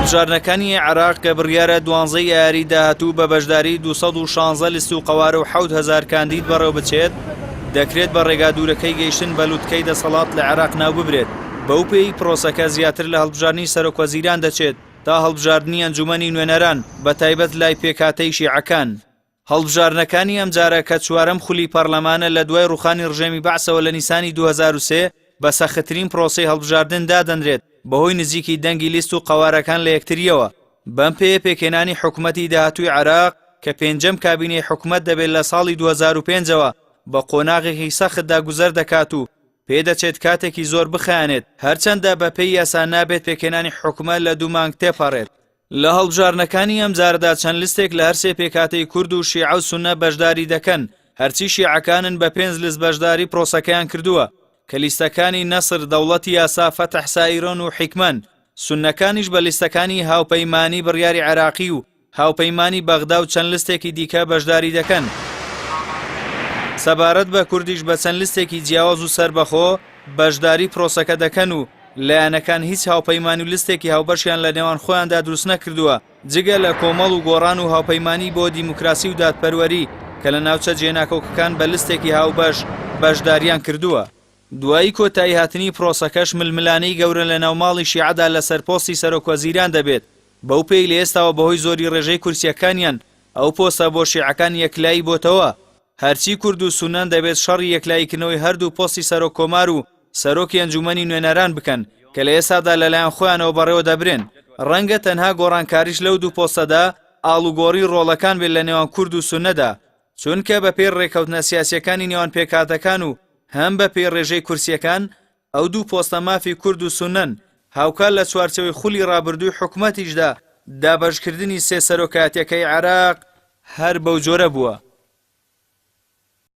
هەڵبژارنەکانی عێراق کە بڕیارە 12 یاری داهاتوو بە بەشداری 216 لیست و قەوارە و 7,000 کاندید بەڕێوە بچێت دەکرێت بە ڕێگادورەکەی گەیشتن بە لووتکەی دەسەڵات لە عێراق ناو ببرێت. بەو پێی پرۆسەکە زیاتر لە هەڵبژاردننی سەرۆکوەزیران دەچێت تا هەڵبژاردننی ئەنجومەنی نوێنەران بە تایبەت لای پێکهاتەی شیعەکان. هەڵبژارنەکانی ئەم جارە کە چوارەم خولی پەرلەمانە لە دوای ڕوخانی ڕژێمی بەعسەوە لە نیسانی 2003 بە سەختترین پرۆسەی هەڵبژاردن دادەنرێت بەهۆی نزیکی دەنگی لیست و قەوارەکان لە یەکتریەوە. بەم پێیە پێکێنانی حکوومەتی داهاتووی عێراق کە پێنجەم کابینەی حکوومەت دەبێت لە ساڵی 2005ەوە بە قۆناغێکی سەختدا گوزەر دەکات و پێدەچێت کاتێکی زۆر بخایەنێت هەرچەندە بە پێی یاسا نابێت پێکێنانی حکوومەت لە 2 مانگ تێپەڕێت. لە هەڵبژارنەکانی ئەم جاردا چەند لیستێک لە هەر سێ پێکهاتەی کورد و شیعە و سوننە بەشداری دەکەن. هەرچی شیعەکانن بە 5 لیست بەشداری پرۆسەکەیان کردووە کە لیستەکانی نەسر، دەوڵەتی یاسا، فەتح، سائیرۆن و حیکمەن. سوننەکانیش بە لیستەکانی هاوپەیمانی بڕیاری عێراقی و هاوپەیمانی بەغدا و چەند لیستێکی دیکە بەشداری دەکەن. سەبارەت بە کوردیش بە چەند لیستێکی جیاواز و سەربەخۆ بەشداری پرۆسەکە دەکەن و لایەنەکان هیچ هاوپەیمانی و لیستێکی هاوبەشیان لە نێوان خۆیاندا دروست نەکردووە جگە لە کۆمەڵ و گۆڕان و هاوپەیمانی بۆ دیموکراسی و دادپەروەری کە لە ناوچە جێناکۆکەکان بە لیستێکی هاوبەش بەشداریان کردووە. دوایی کۆتایی هاتنی پرۆسەکەش ململانەی گەورە لە ناوماڵی شیعەدا لە سەرپۆستی سەرۆکوەزیران دەبێت. بەو پێی لە ئێستاوە بەهۆی زۆری ڕێژەی کورسیەکانیان ئەو پۆستە بۆ شیعەکان یەکلایی بۆتەوە. هەرچی کورد و سونەن دەبێت شەڕی یەکلاییکردنەوەی هەردوو پۆستی سەرۆک کۆمار و سەرۆکی ئەنجومەنی نوێنەران بکەن کە لە ئێستادا لەلایەن خۆیانەوە بەڕێوە دەبرێن. ڕەنگە تەنها گۆڕانکاریش لەو دوو پۆستەدا ئاڵوگۆڕی ڕۆڵەکان بێت لە نێوان کورد و سونەدا، چونکە بە پێی ڕێکەوتنە سیاسیەکانی نێوان پێکهاتەکان و هەم بە پێی ڕێژەی کورسیەکان ئەو دوو پۆستە مافی کورد و سونەن هاوکار لە چوارچەوەی خولی ڕابردووی حکوومەتیشدا دابەشکردنی سێ سەرۆکایەتیەکەی عێراق هەر بەو جۆرە بووە.